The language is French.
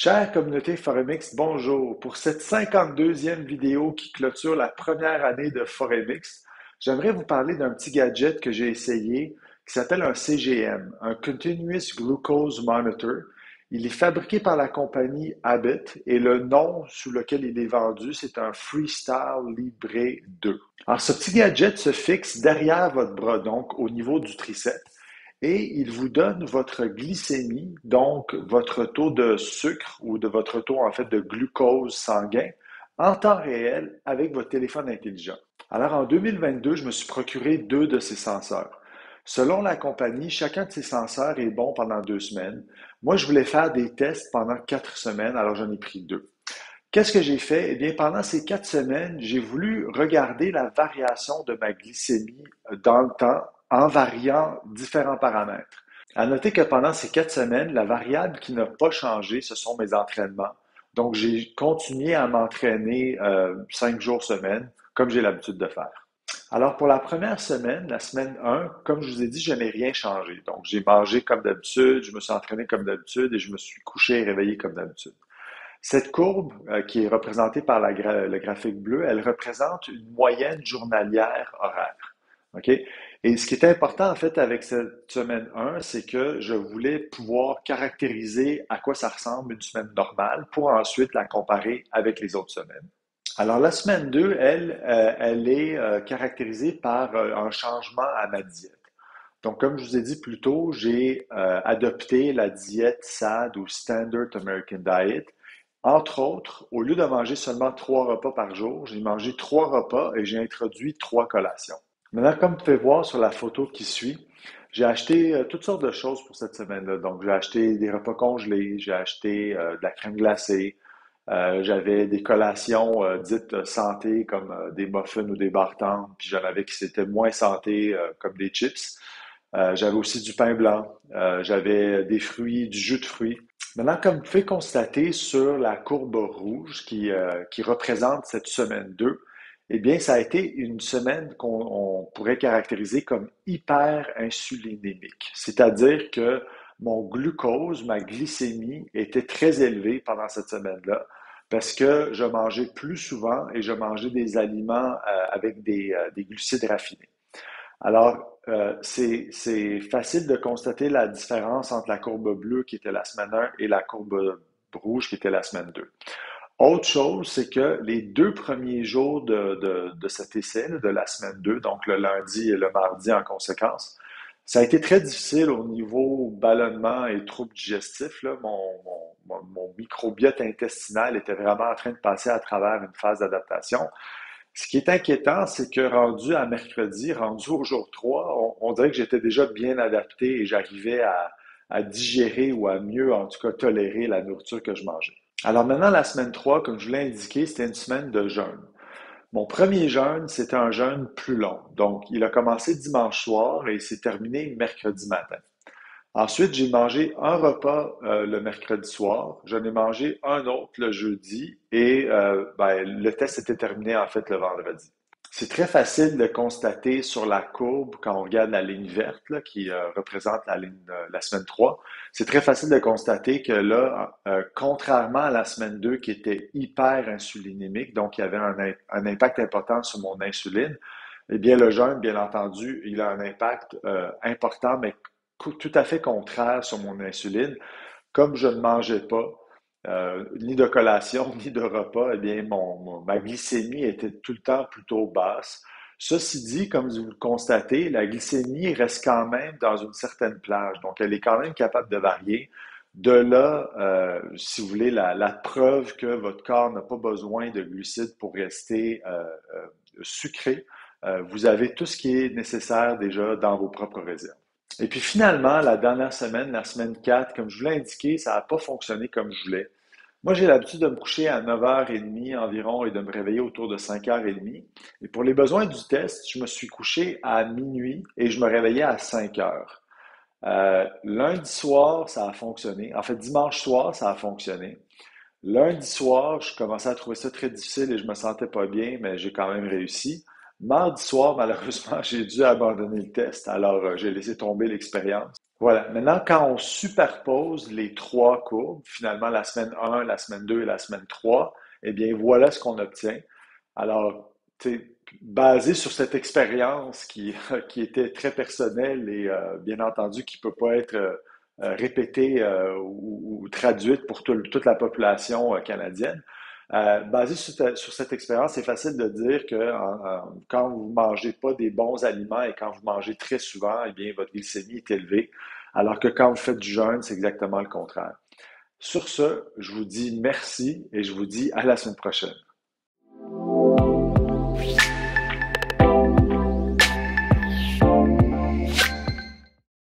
Chère communauté Foremix, bonjour. Pour cette 52e vidéo qui clôture la première année de Foremix, j'aimerais vous parler d'un petit gadget que j'ai essayé qui s'appelle un CGM, un Continuous Glucose Monitor. Il est fabriqué par la compagnie Abbott et le nom sous lequel il est vendu, c'est un Freestyle Libre 2. Alors, ce petit gadget se fixe derrière votre bras, donc au niveau du triceps et il vous donne votre glycémie, donc votre taux de sucre ou de votre taux en fait de glucose sanguin en temps réel avec votre téléphone intelligent. Alors en 2022, je me suis procuré deux de ces senseurs. Selon la compagnie, chacun de ces senseurs est bon pendant 2 semaines. Moi, je voulais faire des tests pendant 4 semaines, alors j'en ai pris deux. Qu'est-ce que j'ai fait? Eh bien, pendant ces 4 semaines, j'ai voulu regarder la variation de ma glycémie dans le temps en variant différents paramètres. À noter que pendant ces 4 semaines, la variable qui n'a pas changé, ce sont mes entraînements. Donc, j'ai continué à m'entraîner 5 jours semaine, comme j'ai l'habitude de faire. Alors, pour la première semaine, la semaine 1, comme je vous ai dit, je n'ai rien changé. Donc, j'ai mangé comme d'habitude, je me suis entraîné comme d'habitude et je me suis couché et réveillé comme d'habitude. Cette courbe, qui est représentée par le graphique bleu, elle représente une moyenne journalière horaire. OK? Et ce qui est important, en fait, avec cette semaine 1, c'est que je voulais pouvoir caractériser à quoi ça ressemble une semaine normale pour ensuite la comparer avec les autres semaines. Alors, la semaine 2, elle est caractérisée par un changement à ma diète. Donc, comme je vous ai dit plus tôt, j'ai adopté la diète SAD ou Standard American Diet. Entre autres, au lieu de manger seulement 3 repas par jour, j'ai mangé 3 repas et j'ai introduit 3 collations. Maintenant, comme vous pouvez voir sur la photo qui suit, j'ai acheté toutes sortes de choses pour cette semaine-là. Donc, j'ai acheté des repas congelés, j'ai acheté de la crème glacée, j'avais des collations dites santé comme des muffins ou des barres tendres, puis j'en avais qui étaient moins santé comme des chips. J'avais aussi du pain blanc, j'avais des fruits, du jus de fruits. Maintenant, comme vous pouvez constater sur la courbe rouge qui représente cette semaine 2, eh bien, ça a été une semaine qu'on pourrait caractériser comme hyperinsulinémique. C'est-à-dire que mon glucose, ma glycémie était très élevée pendant cette semaine-là parce que je mangeais plus souvent et je mangeais des aliments avec des glucides raffinés. Alors, c'est facile de constater la différence entre la courbe bleue qui était la semaine 1 et la courbe rouge qui était la semaine 2. Autre chose, c'est que les 2 premiers jours de cet essai, de la semaine 2, donc le lundi et le mardi en conséquence, ça a été très difficile au niveau ballonnement et troubles digestifs. Là. Mon microbiote intestinal était vraiment en train de passer à travers une phase d'adaptation. Ce qui est inquiétant, c'est que rendu à mercredi, rendu au jour 3, on dirait que j'étais déjà bien adapté et j'arrivais à digérer ou à mieux, en tout cas, tolérer la nourriture que je mangeais. Alors maintenant, la semaine 3, comme je vous l'ai indiqué, c'était une semaine de jeûne. Mon premier jeûne, c'était un jeûne plus long. Donc, il a commencé dimanche soir et s'est terminé mercredi matin. Ensuite, j'ai mangé un repas le mercredi soir, j'en ai mangé un autre le jeudi et le test était terminé en fait le vendredi. C'est très facile de constater sur la courbe quand on regarde la ligne verte là, qui représente la semaine 3. C'est très facile de constater que là, contrairement à la semaine 2 qui était hyper insulinémique, donc il y avait un impact important sur mon insuline, eh bien le jeûne, bien entendu, il a un impact important, mais tout à fait contraire sur mon insuline. Comme je ne mangeais pas ni de collation ni de repas, eh bien, ma glycémie était tout le temps plutôt basse. Ceci dit, comme vous le constatez, la glycémie reste quand même dans une certaine plage. Donc, elle est quand même capable de varier. De là, si vous voulez, la preuve que votre corps n'a pas besoin de glucides pour rester sucré. Vous avez tout ce qui est nécessaire déjà dans vos propres réserves. Et puis finalement, la dernière semaine, la semaine 4, comme je vous l'ai indiqué, ça n'a pas fonctionné comme je voulais. Moi, j'ai l'habitude de me coucher à 9h30 environ et de me réveiller autour de 5h30. Et pour les besoins du test, je me suis couché à minuit et je me réveillais à 5h. Lundi soir, ça a fonctionné. En fait, dimanche soir, ça a fonctionné. Lundi soir, je commençais à trouver ça très difficile et je me sentais pas bien, mais j'ai quand même réussi. Mardi soir, malheureusement, j'ai dû abandonner le test, alors j'ai laissé tomber l'expérience. Voilà. Maintenant, quand on superpose les trois courbes, finalement la semaine 1, la semaine 2 et la semaine 3, eh bien, voilà ce qu'on obtient. Alors, tu sais, basé sur cette expérience qui était très personnelle et bien entendu qui ne peut pas être répétée ou traduite pour toute la population canadienne, basé sur cette expérience, c'est facile de dire que quand vous ne mangez pas des bons aliments et quand vous mangez très souvent, eh bien, votre glycémie est élevée, alors que quand vous faites du jeûne, c'est exactement le contraire. Sur ce, je vous dis merci et je vous dis à la semaine prochaine.